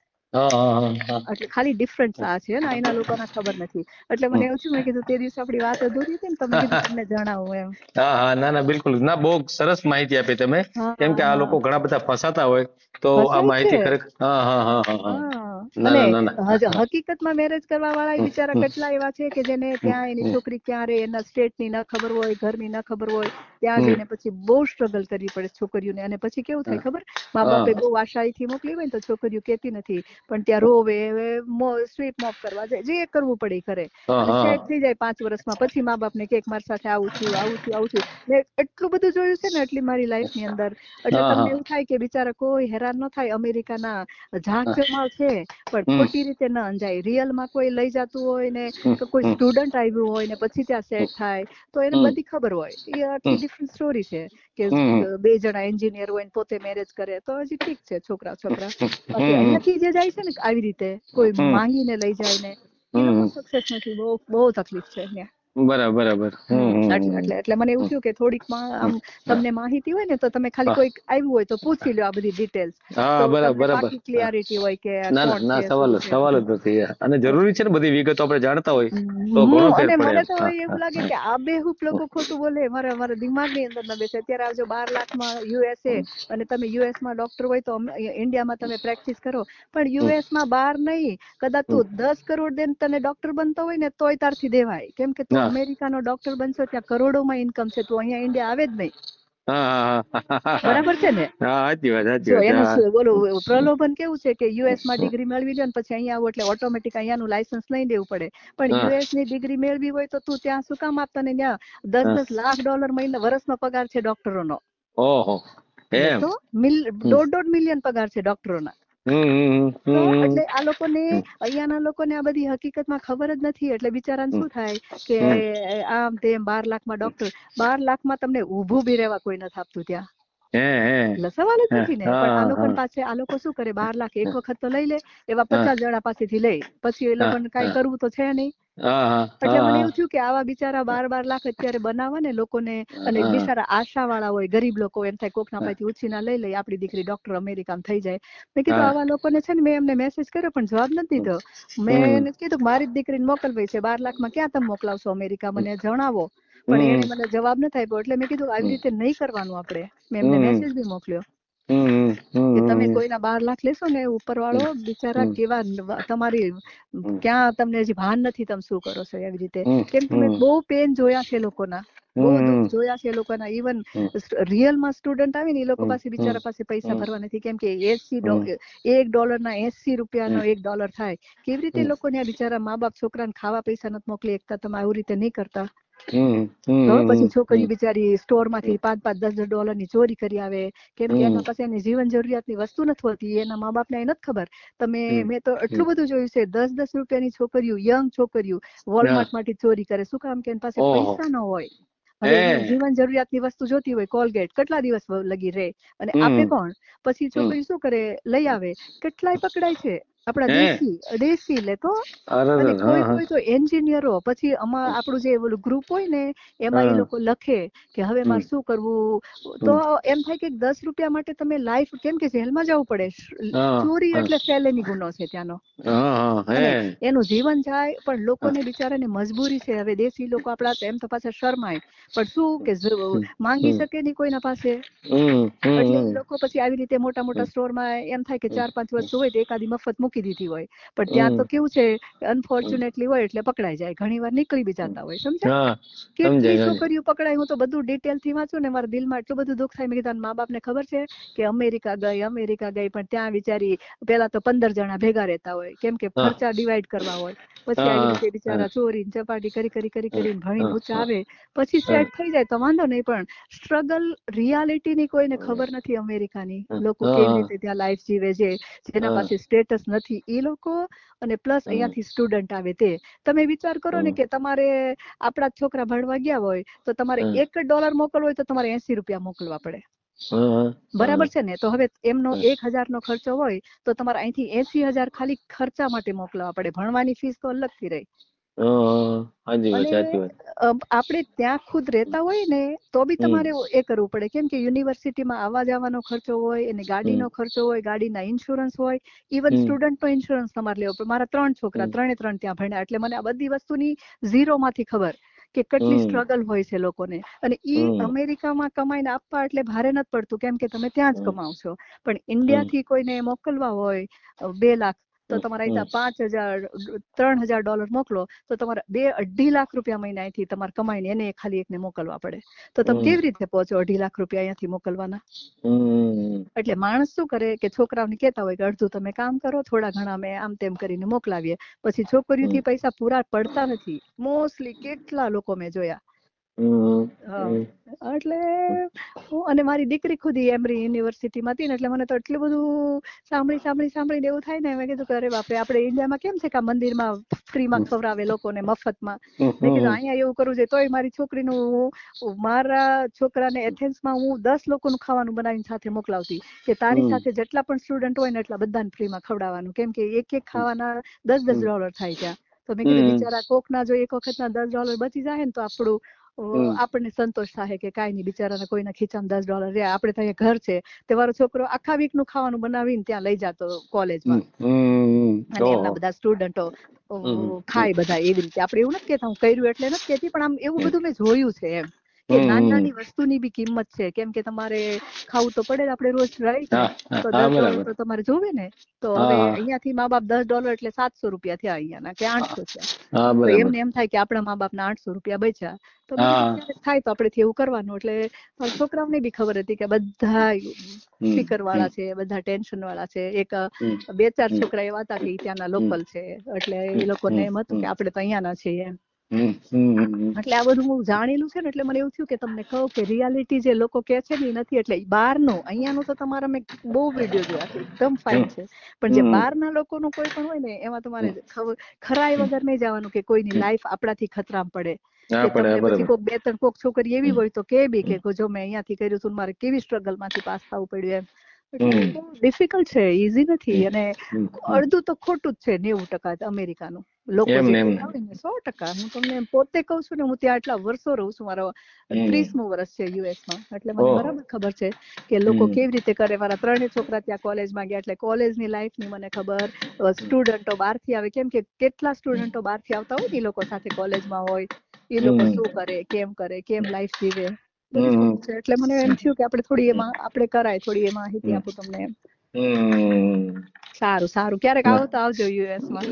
એટલે ખાલી ડિફરન્સ આ છે ને, એના લોકોને ખબર નથી. એટલે મને એવું થયું, મેં કીધું તે દિવસે આપણી વાત અધૂરી હતી ને તો મેં કીધું તમને જણાવું એમ.
હા હા ના ના બિલકુલ ના, બહુ સરસ માહિતી આપી તમે. કેમ કે આ
હા,
લોકો ઘણા બધા ફસાતા હોય તો આ
ફસાય છે.
માહિતી ખરેખર હા હા હા હા હા ના
અને
ના ના ના
હકીકતમાં મેરેજ કરવા વાળા બિચારા કેટલા એવા છે કે જેને ત્યાં એની છોકરી ક્યાં રહે એના સ્ટેટની ન ખબર હોય, ઘરની ન ખબર હોય, ત્યાં જઈને પછી બહુ સ્ટ્રગલ કરવી પડે છોકરીઓને. અને પછી કેવું થાય ખબર, મા બાપે બહુ આશાઈથી મોકલી હોય ને તો છોકરીઓ કેતી નથી, પણ ત્યાં રોવે, સ્વીટ મોપ કરવા જાય, જે કરવું પડે કરે. અને સેટ થઈ જાય 5 વર્ષમાં, પછી મા બાપને કે મારી સાથે આવું થયું આવું થયું આવું થયું. મેં એટલું બધું જોયું છે ને એટલી મારી લાઈફની અંદર. એટલે તમને એવું થાય કે બિચારા કોઈ હેરાન ન થાય. અમેરિકાના ઝાક જમાલ છે પણ ખોટી રીતે ન અંજાય. રિયલમાં કોઈ લઈ જતું હોય ને કોઈ સ્ટુડન્ટ આવ્યું હોય ને પછી ત્યાં સેટ થાય તો એને બધી ખબર હોય. એ આખી ડિફરન્ટ સ્ટોરી છે કે 2 જણા એન્જિનિયર હોય ને પોતે મેરેજ કરે તો હજી ઠીક છે છોકરા. બાકી અહીંયાથી જે જાય છે ને આવી રીતે કોઈ માંગીને લઈ જાય ને, એ લોકો સક્સેસ નથી. બહુ તકલીફ છે અહીંયા.
બરાબર બરાબર
એટલે મને એવું થયું કે થોડીક આમ તમને માહિતી હોય ને તો તમે ખાલી કોઈક આવ્યું હોય તો પૂછી લો આ બધી ડિટેલ્સ,
હા
તો
બરાબર
તમને
બરાબર
પાકી ક્લિયરિટી હોય કે
ના ના
કોણ
ના,
છે શું છે
સવાલ જ
બધું.
નથી. અને જરૂરી છે ને બધી વિગતો આપણે જાણતા હોય તો ઘણો ફેર
અને
પડે
મને
એમ.
તો એવું લાગે કે આ બેહૂફ લોકો ખોટું બોલે, મારા દિમાગની અંદર ન બેસે. અત્યારે આવજો 12 લાખમાં USA, અને તમે યુએસમાં ડોક્ટર હોય તો ઇન્ડિયામાં તમે પ્રેક્ટિસ કરો, પણ યુએસમાં 12 નહીં, કદાચ તું 10 કરોડ દે તને ડોક્ટર બનતો હોય ને તોય તારથી દેવાય. કેમ કે તું
હા
અમેરિકાનો ડોક્ટર બનશો, ત્યાં કરોડોમાં ઇન્કમ છે, તું અહીંયા ઇન્ડિયા આવે જ નહીં.
હા
બરાબર છે ને.
સાચી વાત
જો
સાચી
એનું
વાત.
બોલું પ્રલોભન કેવું છે કે યુએસ માં ડિગ્રી મેળવી લે ને પછી અહીંયા આવું એટલે ઓટોમેટિક અહીંયાનું લાયસન્સ લઈ લેવું પડે. પણ યુએસ ની ડિગ્રી મેળવી હોય તો તું ત્યાં શું કામ આપતા ને? ત્યાં $10 લાખ મહિના વર્ષનો પગાર છે ડોક્ટરોનો.
ઓહો એમ.
તો 1.5 મિલિયન પગાર છે ડોક્ટરોના. તો એટલે આ લોકોને, અહીંયાના લોકોને આ બધી હકીકતમાં ખબર જ નથી. એટલે બિચારાને શું થાય કે આમ તેમ 12 લાખમાં ડોક્ટર, 12 લાખમાં તમને ઊભું બી રહેવા કોઈ નથી આપતું ત્યાં. એટલે સવાલ જ નથી ને. પણ આ લોકો પાસે, આ લોકો શું કરે, 12 લાખ એક વખત તો લઈ લે, એવા 50 જણા પાસેથી લે, પછી એ લોકોને કઈ કરવું તો છે નહીં. એટલે મને એવું થયું કે આવા બિચારા 12 લાખ અત્યારે બનાવવા ને લોકોને, અને બિચારા આશા વાળા હોય, ગરીબ લોકો, એમ થાય કોકના પાસેથી ઉછીના લઈ લઈ આપણી દીકરી ડોક્ટર અમેરિકામાં થઈ જાય. મેં કીધું આવા લોકોને છે ને, મેં એમને મેસેજ કર્યો પણ જવાબ નથી દીધો. મેં એને કીધું મારી જ દીકરીને મોકલવી છે, 12 લાખમાં ક્યાં તમે મોકલાવશો અમેરિકા, મને જણાવો. પણ એને મને જવાબ નથી આપ્યો. એટલે મેં કીધું આવી રીતે નહીં કરવાનું આપણે. મેં એમને મેસેજ બી મોકલ્યો કે તમે કોઈના 12 લાખ લેશો ને, ઉપરવાળો બિચારા કેવા, તમારી ક્યાં તમને હજી ભાન નથી તમે શું કરો છો એવી રીતે. કેમ કે મેં બહુ પેન જોયા છે લોકોના, બહુ દુઃખ જોયા છે લોકોના. ઇવન રિયલમાં સ્ટુડન્ટ આવે ને, એ લોકો પાસે બિચારા પાસે પૈસા ભરવા નથી. કેમ કે $1 80 રૂપિયાનો $1 થાય. કેવી રીતે લોકોને આ બિચારા મા બાપ છોકરાને ખાવા પૈસા નથી મોકલી એકતા? તમે આવી રીતે નહીં કરતા. પછી છોકરી બિચારી સ્ટોર માંથી $5-10 ની ચોરી કરી આવે. કેમ કે એના પાસે એની જીવન જરૂરિયાતની વસ્તુ નથી હોતી. એના મા બાપ ને નથી ખબર. મેં તો એટલું બધું જોયું છે, 10-10 રૂપિયાની છોકરીઓ, યંગ છોકરીઓ વોલમાર્ટ માંથી ચોરી કરે. શું કામ? કે એની પાસે પૈસા ન હોય. હવે એને જીવન જરૂરિયાતની વસ્તુ જોતી હોય, કોલગેટ, કેટલા દિવસ લગી રહે, અને આપે કોણ? પછી છોકરી શું કરે? લઈ આવે. કેટલાય પકડાય છે આપણા દેશી લે તો. અને કોઈ તો એન્જિનિયરો, પછી આપણું જે ગ્રુપ હોય ને, એમાં એ લોકો લખે કે હવે મારે શું કરવું. તો એમ થાય કે 10 રૂપિયા માટે તમે લાઈફ, કેમ કે જેલમાં જવું પડે. ચોરી એટલે ફેલેની ગુનો છે ત્યાંનો, અને એનું જીવન જાય. પણ લોકોને બિચારાને મજબૂરી છે. હવે દેશી લોકો આપડા એમ તો પાછા શરમાય, પણ શું કે માંગી શકે નહીં કોઈના પાસે. એટલે એ લોકો પછી આવી રીતે મોટા મોટા સ્ટોરમાં એમ થાય કે 4-5 વસ્તુ હોય તો એકાદી મફત મૂકી દીધી હોય. પણ ત્યાં તો કેવું છે, અનફોર્ચ્યુનેટલી હોય એટલે પકડાઈ જાય. ઘણી વાર નીકળી બી જતા હોય. સમજ્યા? કેટલી છોકરીઓ પકડાય. હું તો બધું ડિટેલ થી વાંચું ને, મારા દિલમાં એટલું બધું દુઃખ થાય. મેં કીધું મા બાપ ને ખબર છે કે અમેરિકા ગઈ, પણ ત્યાં બિચારી પેલા તો 15 જણા ભેગા રહેતા હોય. કેમ કે ખર્ચા ડિવાઈડ કરવા હોય. પછી આવી રીતે બિચારા ચોરી ચપાટી કરીને ભણીને ઊંચા આવે. પછી સેટ થઈ જાય તો વાંધો નહીં. પણ સ્ટ્રગલ, રિયાલિટી ની કોઈને ખબર નથી અમેરિકાની. લોકો કેવી રીતે ત્યાં લાઈફ જીવે છે, જેના પાસે સ્ટેટસ નથી એ લોકો, અને પ્લસ અહીંયાથી સ્ટુડન્ટ આવે તે. તમે વિચાર કરો ને કે તમારે આપણા છોકરા ભણવા ગયા હોય તો તમારે $1 મોકલવો હોય તો તમારે 80 રૂપિયા મોકલવા પડે. બરાબર છે ને? તો હવે એમનો 1000 નો ખર્ચો હોય તો તમારે અહીંથી 80,000 ખાલી ખર્ચા માટે મોકલવા પડે. ભણવાની ફીસ તો અલગથી રહી. અને આપણે ત્યાં ખુદ રહેતા હોય ને તો બી તમારે એ કરવું પડે. કેમ કે યુનિવર્સિટીમાં આવવા જવાનો ખર્ચો હોય, એને ગાડીનો ખર્ચો હોય, ગાડીના ઇન્સ્યોરન્સ હોય. ઇવન સ્ટુડન્ટ નો ઇન્સ્યોરન્સ તમારે લેવો પડે. મારા 3 છોકરા, 3 ત્યાં ભણ્યા. એટલે મને આ બધી વસ્તુની ઝીરો માંથી ખબર કે કેટલી સ્ટ્રગલ હોય છે લોકોને. અને ઈ અમેરિકામાં કમાઈને આપવા એટલે ભારે નથી પડતું, કેમ કે તમે ત્યાં જ કમાવ છો. પણ ઇન્ડિયાથી કોઈને મોકલવા હોય 2 લાખ, તો તમારે $5,000 $3,000 મોકલો તો તમારે 2-2.5 લાખ રૂપિયા મહિના અહીંથી તમારે કમાઈને એને ખાલી એકને મોકલવા પડે. તો તમે કેવી રીતે પહોંચો 2.5 લાખ રૂપિયા અહીંયાથી મોકલવાના? એટલે માણસ શું કરે કે છોકરાઓને કહેતા હોય કે અડધું તમે કામ કરો, થોડા ઘણા અમે આમ તેમ કરીને મોકલાવીએ. પછી છોકરીઓથી પૈસા પૂરા પડતા નથી મોસ્ટલી. કેટલા લોકો મેં જોયા. એટલે અને મારી દીકરી ખુદ એમરી યુનિવર્સિટીમાં હતી ને, એટલે મને તો એટલું બધું સાંભળીને એવું થાય ને. મેં કીધું કે અરે બાપરે, આપણે ઇન્ડિયામાં કેમ છે કે મંદિરમાં ફ્રીમાં ખવડાવે લોકોને, મફતમાં. મેં કીધું અહીંયા એવું કરવું જોઈએ. તોય મારી છોકરીનું, મારા છોકરાને એથેન્સમાં હું 10 લોકોનું ખાવાનું બનાવીને સાથે મોકલાવતી કે તારી સાથે જેટલા પણ સ્ટુડન્ટ હોય ને એટલા બધાને ફ્રીમાં ખવડાવવાનું. કેમ કે એક ખાવાના $10 થાય ત્યાં. તો મેં કીધું બિચારા કોકના જો એક વખતના $10 બચી જાય ને તો આપણને સંતોષ થાય કે કાંઈ નહીં, બિચારાને કોઈના ખીચામાં $10 રહ્યા. આપણે તો અહીંયા ઘર છે, તમારો છોકરો આખા વીક નું ખાવાનું બનાવીને ત્યાં લઈ જતો કોલેજમાં, અને એમના બધા સ્ટુડન્ટો ખાય બધા એવી રીતે. આપણે એવું નથી કેતા, હું કર્યું એટલે નથી કેતી, પણ આમ એવું બધું મેં જોયું છે એમ કે નાની વસ્તુની બી કિંમત છે. કેમ કે તમારે ખાવું તો પડે, આપણે રોજ રાઈટ ને, તો $10 તો તમારે જોવે ને. તો હવે અહીંયાથી મા બાપ $10 એટલે 700 રૂપિયા થયા અહીંયાના, કે 800 થયા. તો એમને એમ થાય કે આપણા મા બાપના 800 રૂપિયા બચ્યા. તો થાય તો આપણે એવું કરવાનું. એટલે છોકરાઓને બી ખબર હતી કે બધા ફિકર વાળા છે, બધા ટેન્શન વાળા છે. એક 2-4 છોકરા એવા હતા કે ત્યાંના લોકલ છે, એટલે એ લોકોને એમ હતું કે આપણે તો અહીંયાના છીએ એમ. એટલે આ બધું હું જાણેલું છે ને, એટલે મને એવું થયું કે તમને કહું કે રિયાલિટી જે લોકો કે છે ને એ નથી. એટલે બહારનું, અહીંયાનું તો તમારા મેં બહુ વિડીયો જોયા છે, એકદમ ફાઇન છે. પણ જે બહારના લોકોનું કોઈ પણ હોય ને, એમાં તમારે ખરાઈ વગર નહીં જવાનું કે કોઈની લાઈફ આપણાથી ખતરામાં પડે. કે તમને પછી કોક છોકરી એવી હોય તો કે બી કે જો મેં અહીંયાથી કર્યું હતું, મારે કેવી સ્ટ્રગલ માંથી પાસ થવું પડ્યું એમ. એટલે
હમ
બહુ ડિફિકલ્ટ છે, ઈઝી નથી. અને
હમ
અડધું તો ખોટું જ છે, 90% અમેરિકાનું લોકો
એમ
જે
ને એમ
કહેતા હોય ને 100%. હું તમને પોતે કહું છું ને, હું ત્યાં આટલા વર્ષો રહું છું, મારો 30મું વર્ષ છે યુએસમાં, એટલે મને
ઓહો
બરાબર ખબર છે કે લોકો કેવી રીતે કરે. મારા 3 છોકરા ત્યાં કોલેજમાં ગયા, એટલે કોલેજની લાઈફની મને ખબર. સ્ટુડન્ટો બહારથી આવે, કેમ કે કેટલા સ્ટુડન્ટો બહારથી આવતા હોય ને, એ લોકો સાથે કોલેજમાં હોય, એ લોકો શું કરે, કેમ લાઈફ જીવે, બધી ખબર છે. એટલે મને એમ થયું કે આપણે થોડી એમાં આપણે કરાય, થોડી એ માહિતી આપું તમને એમ. સારું સારું, ક્યારેક આવો તો આવજો યુએસમાં.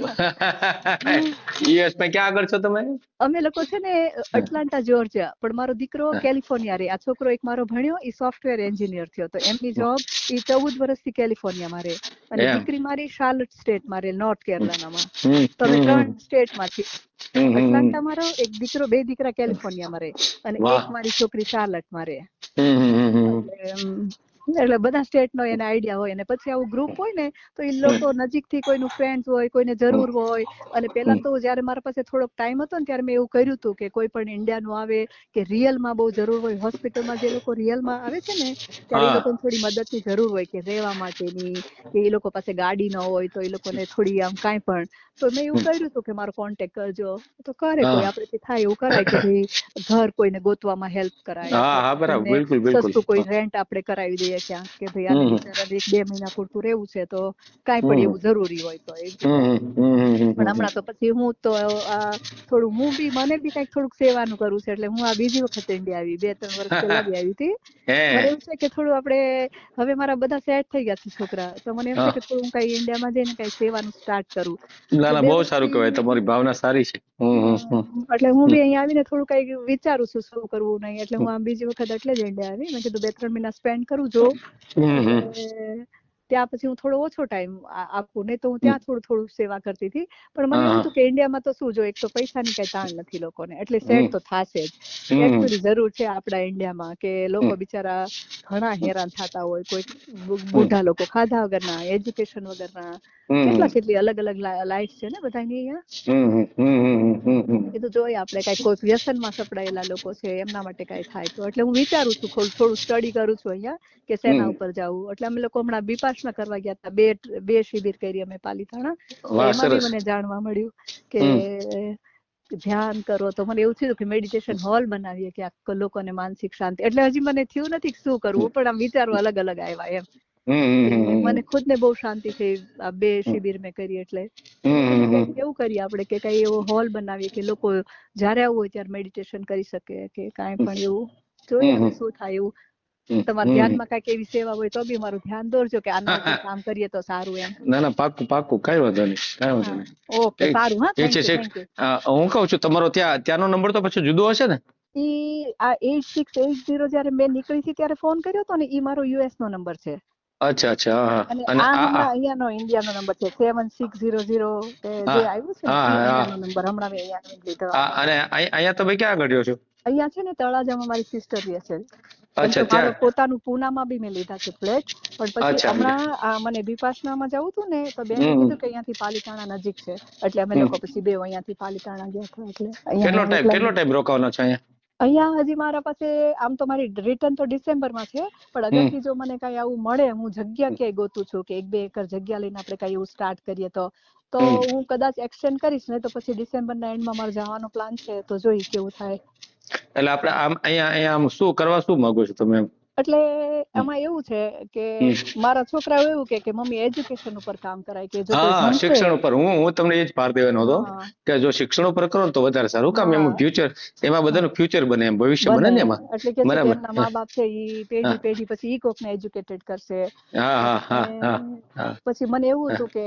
યુએસ માં ક્યાં આગળ છો તમે?
અમે લોકો છે ને એટલાન્ટા જોર્જિયા, પણ મારો દીકરો કેલિફોર્નિયા રહે. આ છોકરો એક મારો ભણ્યો, એ સોફ્ટવેર એન્જિનિયર થયો, તો એમની જોબ એ 14 વર્ષથી કેલિફોર્નિયામાં રહે. અને
એમ
દીકરી મારી શાર્લેટ સ્ટેટમાં રહે, નોર્થ કેરોલિનામાં.
હમ
તો અમે 3
હમ
સ્ટેટમાંથી, એટલાન્ટામાં રહો, એક દીકરો, 2 દીકરા કેલિફોર્નિયામાં રહે, અને
વાહ
એક મારી છોકરી શાર્લેટમાં રહે.
હમ
એટલે બધા સ્ટેટનો એને આઈડિયા હોય. અને પછી આવું ગ્રુપ હોય ને, તો એ લોકો નજીકથી કોઈનું ફ્રેન્ડ્સ હોય, કોઈને જરૂર હોય. અને પેલા તો જયારે મારા પાસે થોડોક ટાઈમ હતો ને, ત્યારે મેં એવું કર્યું હતું કે કોઈ પણ ઇન્ડિયાનું આવે કે રિયલમાં બહુ જરૂર હોય, હોસ્પિટલમાં જે લોકો રિયલમાં આવે છે ને, ત્યારે એ
હા
લોકોને થોડી મદદની જરૂર હોય, કે રહેવા માટેની, કે એ લોકો પાસે ગાડી ન હોય, તો એ લોકોને થોડી આમ કાંઈ પણ. તો મેં એવું કર્યું હતું કે મારો કોન્ટેક્ટ કરજો, તો કરે કોઈ,
હા
આપણેથી થાય એવું કરાય, કે ભાઈ ઘર કોઈને ગોતવામાં હેલ્પ કરાય,
હા
અથવા
હા
તો
બરાબર,
કોઈને
બિલકુલ બિલકુલ.
સસ્તું કોઈ રેન્ટ આપણે કરાવી દઈએ ક્યાંક, કે ભાઈ આને
હમ
બિચારાને 1-2 મહિના પૂરતું રહેવું છે, તો કાંઈ પણ એવું જરૂરી હોય તો એવી રીતે. પણ હમણાં તો પછી હું તો થોડું મને બી કંઈક થોડુંક સેવાનું કરવું છે, એટલે હું આ બીજી વખત ઇન્ડિયા આવી, 2-3 વર્ષ પહેલા બી આવી હતી.
હે
મને એવું છે કે થોડું આપણે, હવે મારા બધા સેટ થઈ ગયા છે છોકરા, તો મને એમ છે કે થોડું હું કઈ ઇન્ડિયામાં જઈને કઈ સેવાનું સ્ટાર્ટ કરું.
ના
એટલે
ના,
2
બહુ સારું કહેવાય,
વર્ષથી
તમારી ભાવના સારી છે.
એટલે હું બી અહીંયા આવીને થોડું કઈ વિચારું છું શું કરવું નહીં. એટલે હું આમ બીજી વખત એટલે જ ઇન્ડિયા આવી. મેં કીધું 2-3 મહિના સ્પેન્ડ કરું જો, એટલે ત્યાં પછી હું થોડો ઓછો ટાઈમ આપું. નહીં તો હું ત્યાં થોડું સેવા કરતી હતી. પણ મને એવું હતું કે ઇન્ડિયામાં તો શું, જો એક તો પૈસાની કઈ તાણ નથી લોકોને, એટલે સેટ તો થાશે જ. એકચ્યુઅલી જરૂર છે આપણા ઇન્ડિયામાં, કે લોકો બિચારા ઘણા હેરાન થતા હોય. કોઈ બુઢા લોકો ખાધા વગરના, એજ્યુકેશન વગરના, કેટલી અલગ અલગ લાઈફ છે ને બધાની અહીંયા. કીધું જોઈએ આપણે કઈ કોઈ વ્યસનમાં સપડાયેલા લોકો છે, એમના માટે કઈ થાય તો. એટલે હું વિચારું છું, થોડું સ્ટડી કરું છું અહીંયા, કે શેના ઉપર જવું. એટલે અમે લોકો હમણાં વિપાસના કરવા ગયા હતા, બે શિબિર કરી અમે પાલિતાણા. તો
વાહ
એમાં બી
સરસ.
મને જાણવા મળ્યું કે ધ્યાન કરો. તો મને એવું થયું કે મેડિટેશન હોલ બનાવીએ, કે લોકોને માનસિક શાંતિ. એટલે હજી મને થયું નથી શું કરવું, પણ આમ વિચારો અલગ અલગ આવ્યા એમ. કે મને ખુદ ને બહુ શાંતિ થઈ આ 2 શિબિર મેં કરી. એટલે મેં કીધું કે એવું કરીએ આપણે, કે કઈ એવો હોલ બનાવીએ કે લોકો જયારે આવવું હોય ત્યારે મેડિટેશન કરી શકે, કે કાંઈ પણ એવું. જોઈએ હવે શું થાય એવું. તમારા ધ્યાનમાં કાંઈક એવી સેવા હોય તો બી મારું ધ્યાન દોરજો, કે આના ઉપર કામ કરીએ તો સારું એમ.
ના ના, પાક્કું પાક્કું, કઈ વાંધો નહીં, કઈ વાંધો
હા,
નહીં.
ઓકે, સારું. હા,
ઠીક છે.
Thank you.
હું કઉ છું, તમારો ત્યાંનો નંબર તો પછી જુદો હશે ને?
આ 8680 જયારે મેં નીકળી હતી ત્યારે ફોન કર્યો હતો ને, ઈ મારો યુએસ નો નંબર છે.
અચ્છા અચ્છા, હા
અને
અને
આ હમણાં અહીંયાનો ઇન્ડિયાનો નંબર છે, 7600 જે આવ્યું છે ને, ઈ
હા
ઇન્ડિયાનો નંબર હમણાં મેં અહીંયા લીધો.
અને અહીંયા તમે ક્યાં આગળ રહ્યો છો?
અહીંયા છે ને તળાજામાં મારી સિસ્ટર રહે છે. એમ
અચ્છા
તો મારો
ત્યાં.
પોતાનું પૂનામાં બી મેં લીધા છે ફ્લેટ. પણ પછી
અચ્છા
હમણાં મને વિપાસનામાં જવું હતું ને, તો બેને કીધું કે અહીંયાથી પાલિતાણા નજીક છે, એટલે અમે લોકો પછી બે અહીંયાથી પાલિતાણા ગયા હતા. એટલે
કેટલો ટાઈમ રોકાવાનો છે અહીંયા?
અહીંયા હજી મારા પાસે, આમ તો મારી રિટર્ન તો ડિસેમ્બરમાં છે, પણ અગરથી જો મને કઈ આવું મળે, હું જગ્યા ક્યાંય ગોતું છું, કે 1-2 એકર જગ્યા લઈને આપણે કઈ એવું સ્ટાર્ટ કરીએ તો હું કદાચ એક્સટેન્ડ કરીશ ને, તો પછી ડિસેમ્બરના એન્ડમાં મારે જવાનો પ્લાન છે. તો જોઈ કેવું થાય.
એટલે આપણે અહીંયા આમ શું કરવા શું માંગો છો તમે?
એટલે આમાં એવું છે કે મારા છોકરાઓ એવું કે મમ્મી એજ્યુકેશન ઉપર કામ કરાય, કે જો કોઈ
હા,
ભણશે.
શિક્ષણ ઉપર હું તમને એ જ ભાર દેવાનો હતો,
હા
કે જો શિક્ષણ ઉપર કરો ને તો વધારે સારું. કામ એમાં ફ્યુચર, એમાં બધાનું ફ્યુચર બને, એમ ભવિષ્ય બને ને એમાં.
એટલે કે છે કે
બરાબર.
એમના મા બાપ છે ઈ પેઢી પછી ઈ કોકને એજ્યુકેટેડ કરશે.
હા હા હા હા હા.
પછી મને એવું હતું કે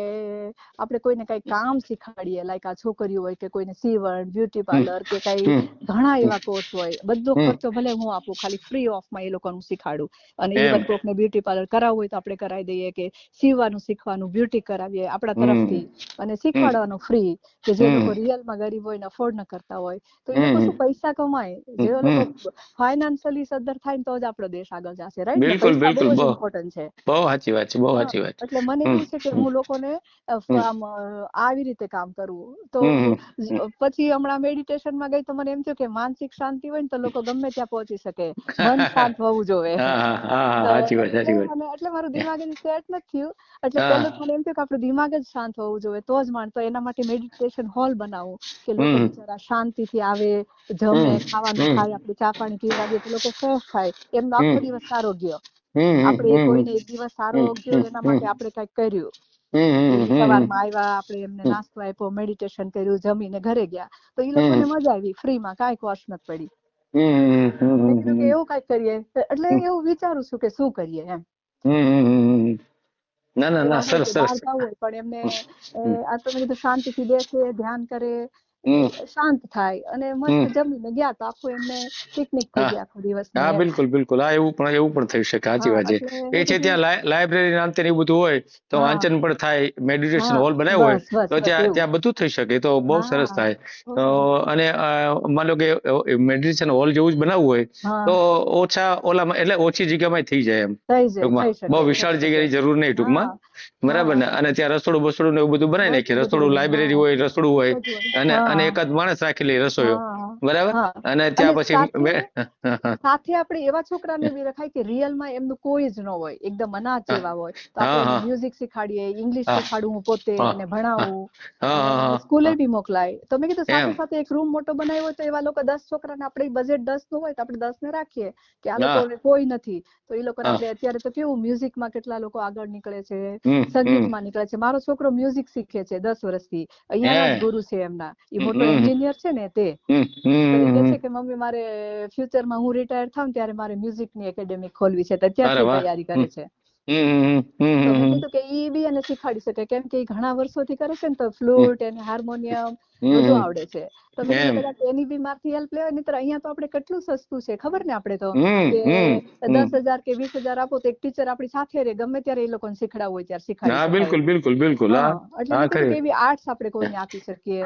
આપણે કોઈને કઈ કામ શીખવાડીએ, લાઈક આ છોકરીઓ હોય કે કોઈને સીવણ, બ્યુટી પાર્લર, કે કઈ ઘણા એવા કોર્સ હોય, બધો ખર્ચો ભલે હું આપું, ખાલી ફ્રી ઓફમાં એ લોકોનું શીખાડું. અને ઇવન કોકને બ્યુટી પાર્લર કરાવવું હોય તો આપણે કરાવી દઈએ, કે સીવવાનું શીખવાનું, બ્યુટી કરાવીએ આપણા તરફથી, અને શીખવાડવાનું ફ્રી. કે જે લોકો રિયલમાં ગરીબ હોય ને અફોર્ડ ન કરતા હોય, તો એ લોકો શું પૈસા કમાય. જે લોકો ફાઇનાન્શિયલી સદ્ધર થાય ને તો જ આપણો દેશ આગળ જશે, રાઈટ ને?
બિલકુલ
પૈસા બહુ
બિલકુલ,
જ
બહુ
ઇમ્પોર્ટન્ટ છે.
બહુ સાચી વાત છે, બહુ સાચી વાત.
એટલે મને એવું છે કે હું લોકોને આમ આવી રીતે કામ કરવું. તો પછી હમણાં મેડિટેશનમાં ગઈ તો મને એમ થયું કે માનસિક શાંતિ હોય ને તો લોકો ગમે ત્યાં પહોંચી શકે. મન શાંત હોવું જોઈએ. જોવે.
હા હા હા હા
તો
સાચી વાત સાચી વાત.
અને એટલે મારું દિમાગ હજી સેટ નથી થયું. એટલે પેલું મને એમ થયું કે આપણું દિમાગ જ શાંત હોવું જોઈએ તો જ માણ. તો એના માટે મેડિટેશન હોલ બનાવું કે લોકો બિચારા શાંતિથી આવે, જમે, ખાવાનું ખાય, આપણે ચા પાણી પીવા દઈએ તો લોકો ફ્રેશ થાય, એમનો આખો દિવસ સારો ગયો. આપણે કોઈને એક દિવસ સારો ગયો એના માટે આપણે કઈક કર્યું. એ સવારમાં આવ્યા, આપણે એમને નાસ્તો આપ્યો, મેડિટેશન કર્યું, જમીને ઘરે ગયા તો એ લોકોને મજા આવી, ફ્રીમાં કાંઈ કોસ્ટ નથી પડી. મેં કીધું કે એવું કઈક કરીએ. એટલે એવું વિચારું છું કે શું કરીએ એમ.
ના ના ના,
એવા હોય
સરસ
કે બહાર
સરસ.
જવું હોય પણ એમને આ તો મેં કીધું શાંતિથી બેસે, ધ્યાન કરે, શાંત થાય અને મસ્ત જમીને ગયા તો આખું એમને પિકનિક થઈ
હા
ગયા આખો દિવસ.
હા બિલકુલ બિલકુલ. હા એવું પણ થઈ શકે. સાચી વાત છે.
એટલે
એ
મેં
છે
કીધું
ત્યાં લાઇબ્રેરી અંતે એવું બધું હોય તો
હા
વાંચન પણ થાય, મેડિટેશન હોલ બનાવ્યો હોય
બસ બસ
તો
બસ એવું.
ત્યાં બધું થઈ શકે. તો બહુ સરસ થાય. તો અને માન લો કે મેડિટેશન હોલ જેવું જ બનાવવું હોય તો ઓછા ઓલામાં એટલે ઓછી જગ્યામાં થઈ જાય એમ. ટૂંકમાં
થઈ
બહુ
શકે
વિશાળ જગ્યાની જરૂર નહીં ટૂંકમાં. બરાબર ને.
હા
અને ત્યાં રસોડું બસોડું ને એવું બધું બનાવી નાખીએ. રસોડું, લાઇબ્રેરી હોય, રસોડું હોય અને એકાદ માણસ રાખી લે રસોઈયો. બરાબર. અને ત્યાં પછી
સાથે આપણે એવા છોકરાને બી રખાય કે રિયલમાં એમનું કોઈ જ ન હોય, એકદમ અનાથ જેવા હોય તો આપણે એને મ્યુઝિક શીખાડીએ, ઇંગ્લિશ શીખાડું હું પોતે, એને ભણાવું અને એને સ્કૂલે બી મોકલાય. તો મેં કીધું સાથે સાથે એક રૂમ મોટો બનાવ્યો હોય તો એવા લોકો 10 છોકરાને, આપણે બજેટ 10 નું હોય તો આપણે 10 ને રાખીએ કે આ લોકોને કોઈ નથી તો એ લોકોને આપણે, અત્યારે તો કેવું મ્યુઝિકમાં કેટલા લોકો આગળ નીકળે છે, સંગીતમાં નીકળે છે. મારો છોકરો મ્યુઝિક શીખે છે 10 વર્ષથી, અહીંયાના જ ગુરુ છે એમના, એ મોટો એન્જિનિયર છે ને તે. તો એ કે છે કે મમ્મી મારે ફ્યુચરમાં હું રિટાયર થાઉં ત્યારે મારે મ્યુઝિકની એકેડેમી ખોલવી છે, તો અત્યારથી તૈયારી કરે છે. તો મેં કીધું કે ઈ બી એને શીખાડી શકે, કેમ કે ઘણા વર્ષોથી કરે છે ને તો ફ્લૂટ અને હાર્મોનિયમ બધું આવડે છે. તો મેં કીધું કદાચ એની બી મારથી હેલ્પ લેવાય. નહીતર અહીંયા તો આપણે કેટલું સસ્તું છે ખબર ને, આપણે તો કે 10,000 કે 20,000 આપો તો એક ટીચર આપણી સાથે રહે, ગમે ત્યારે એ લોકોને શીખડાવવું હોય ત્યારે શીખવાડી શકાય.
બિલકુલ બિલકુલ બિલકુલ.
એટલે મેં કીધું કે એવી આર્ટ્સ આપણે કોઈને આપી શકીએ.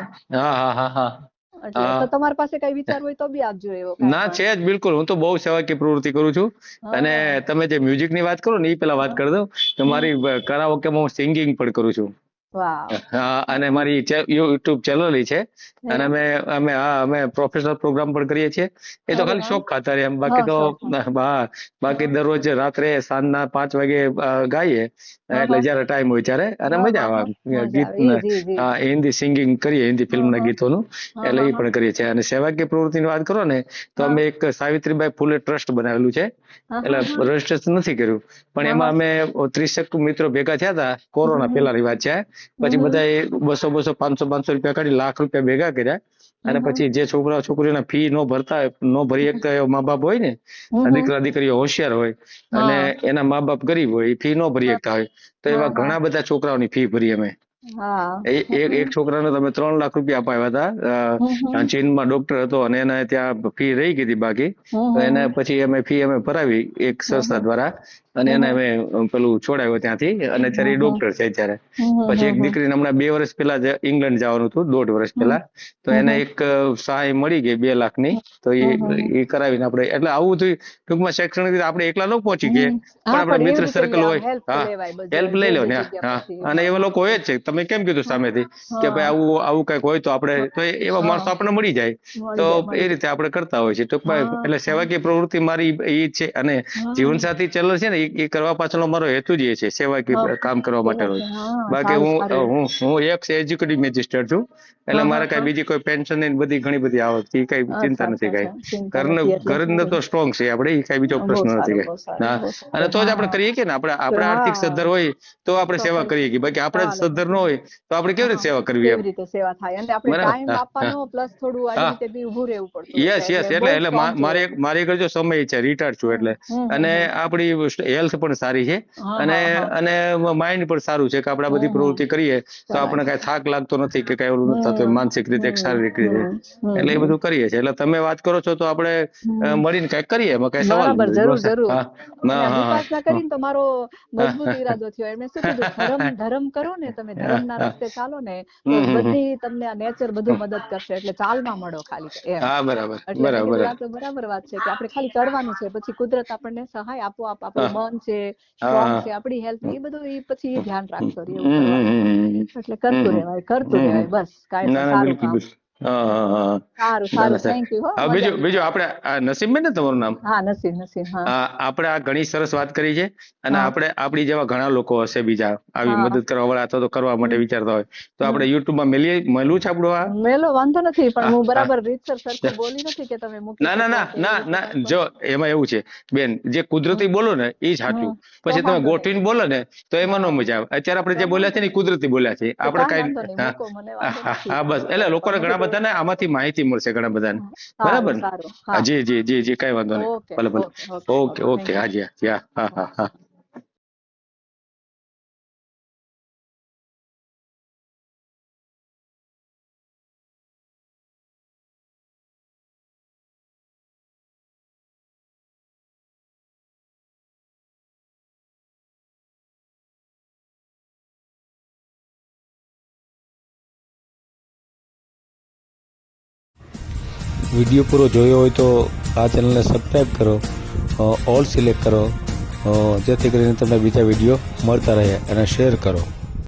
એટલે તો તમારી પાસે કઈ વિચાર હોય તો બી આપજો એવો કાંઈ
ના
પણ.
છે જ બિલકુલ. હું તો બહુ સેવાકીય પ્રવૃત્તિ કરું છું. અને તમે જે મ્યુઝિક ની વાત કરો ને એ પેલા વાત કરી દઉં તો મારી કરાઓકેમાં હું સિંગિંગ પણ કરું છું. અને મારી યુટ્યુબ ચેનલ છે. અને અમે પ્રોફેશનલ પ્રોગ્રામ પણ કરીએ છીએ. એ તો ખાલી શોખ ખાતર એમ. બાકી તો બાકી દરરોજ રાત્રે સાંજના 5 વાગે ગાઈએ, એટલે જયારે ટાઈમ હોય ત્યારે. અને મજા આવે. ગીત હિન્દી સિંગિંગ કરીએ, હિન્દી ફિલ્મના ગીતોનું, એટલે એ પણ કરીએ છીએ. અને સેવાકીય પ્રવૃત્તિની વાત કરો ને તો અમે એક સાવિત્રીબાઈ ફૂલે ટ્રસ્ટ બનાવેલું છે. એટલે રજીસ્ટ્રેશન નથી કર્યું પણ એમાં અમે 30 મિત્રો ભેગા થયા હતા. કોરોના પેલાની વાત છે. પછી બધાએ 200 500 રૂપિયા કાઢી ₹1,00,000 ભેગા કર્યા. અને પછી જે છોકરા છોકરીઓના ફી ન ભરી શકતા એવા મા બાપ હોય ને, દીકરા દીકરીઓ હોશિયાર હોય અને એના મા બાપ ગરીબ હોય, એ ફી ન ભરી શકતા હોય, તો એવા ઘણા બધા છોકરાઓની ફી ભરી અમે. એક છોકરાને તમે ₹3,00,000 અપાવ્યા હતા. ચીનમાં ડોક્ટર હતો અને એને ત્યાં ફી રહી ગઈ હતી બાકી. તો એને પછી ફી અમે ભરાવી એક સંસ્થા દ્વારા. અને એને અમે પેલું છોડાવ્યો ત્યાંથી. અને અત્યારે એ ડોક્ટર છે અત્યારે. પછી એક દીકરીને હમણાં 2 વર્ષ પહેલા ઇંગ્લેન્ડ જવાનું હતું, 1.5 વર્ષ પહેલા. તો એને એક સહાય મળી ગઈ 2 લાખની. તો એ કરાવીને આપણે, એટલે આવું થયું ટૂંકમાં શૈક્ષણિક રીતે આપણે એકલા ન પહોંચી ગયે પણ આપણા મિત્ર સર્કલ હોય, હેલ્પ લઈ લો ને. અને એવા લોકો હોય જ છે. તમે કેમ કીધું સામેથી કે ભાઈ આવું કઈક હોય તો આપણે, તો એવા માણસો આપણને મળી જાય. તો એ રીતે આપણે કરતા હોય છે ટૂંકમાં. એટલે સેવાકીય પ્રવૃત્તિ મારી એ છે. અને જીવનસાથી ચેનલ છે ને, એ કરવા પાછળનો મારો હેતુ જ એ છે, સેવાકીય કામ કરવા માટેનો. બાકી હું એક્સ એજ્યુકેટિવ મેજિસ્ટ્રેટ છું. એટલે મારે કઈ બીજી કોઈ પેન્શન ની બધી ઘણી બધી આવક, એ કઈ ચિંતા નથી કઈ. ઘરને તો સ્ટ્રોંગ છે આપણે, એ કઈ બીજો પ્રશ્ન નથી કઈ. અને તો જ આપણે કરીએ કે ને, આપણે આર્થિક સદ્ધર હોય તો આપણે સેવા કરીએ કે. બાકી આપણે સદ્ધર ન હોય તો આપણે કેવી રીતે સેવા કરવી એમ.
કેવી રીતે સેવા થાય, અને આપણે ટાઈમ આપવાનો પ્લસ થોડું આવી રીતે બી ઊભું રહેવું પડતું હોય છે.
યસ એટલે મારી જો સમય છે, રિટાયર્ડ છું એટલે. અને આપણી હેલ્થ પણ સારી છે. અને માઇન્ડ પણ સારું છે કે આપણે આ બધી પ્રવૃત્તિ કરીએ તો આપણે કઈ થાક લાગતો નથી કે કઈ ઓલું નથી થતું માનસિક રીતે, શારીરિક રીતે. એટલે એ બધું કરીએ છીએ. એટલે તમે વાત કરો છો તો આપણે મળીને કઈક કરીએ, એમાં કઈ સવાલ
બરાબર, જરૂર જરૂર. અને
હા
વિપાસના કરીને તો મારો મજબૂત ઈરાદો થયો. એમણે શું કીધું, ધર્મ કરો ને તમે, ધર્મના રસ્તે ચાલો ને તો બધી તમને આ નેચર બધું મદદ કરશે. એટલે ચાલમાં મળો ખાલી એમ.
બરાબર
એટલે મેં કીધું આ તો બરાબર વાત છે કે આપણે ખાલી કરવાનું છે, પછી કુદરત આપણને સહાય આપોઆપ. આપણું મન છે સ્ટ્રોંગ છે, આપણી હેલ્થ, એ બધું પછી ધ્યાન રાખતો રહે એવું કરવાનું. એટલે કરતું રહેવાય બસ. કાંઈ પણ સારું કામ સારું સારું, થેન્ક યુ.
બીજું આપણે નસીમબેન ને તમારું નામ?
હા, નસીમ. હા,
આપણે આ ઘણી સરસ વાત કરી છે અને આપણે આપણી જેવા ઘણા લોકો હશે બીજા આવી મદદ કરવા વાળા અથવા તો કરવા માટે વિચારતા હોય તો આપણે YouTube માં મળ્યું છે આપણું આ
મેલો વાંધો નથી, પણ હું બરાબર રીતસર સરખું બોલી નથી કે તમે મૂકી શકો.
ના જો એમાં એવું છે બેન, જે કુદરતી બોલો ને એ જ સાચું, પછી તમે ગોઠવીને બોલો ને તો એમાં ન મજા આવે. અત્યારે આપણે જે બોલ્યા છે ને એ કુદરતી બોલ્યા છે આપણે કઈ. હા બસ, એટલે લોકોને ઘણા બધાને આમાંથી માહિતી મળશે ઘણા બધાને. બરાબર ને? જી કઈ વાંધો નહીં. ભલે ઓકે હાજી હા.
વિડીયો પૂરો જોયો હોય તો આ ચેનલને સબસ્ક્રાઈબ કરો, ઓલ સિલેક્ટ કરો, જેથી કરીને તમને બીજા વિડીયો મળતા રહે, અને શેર કરો.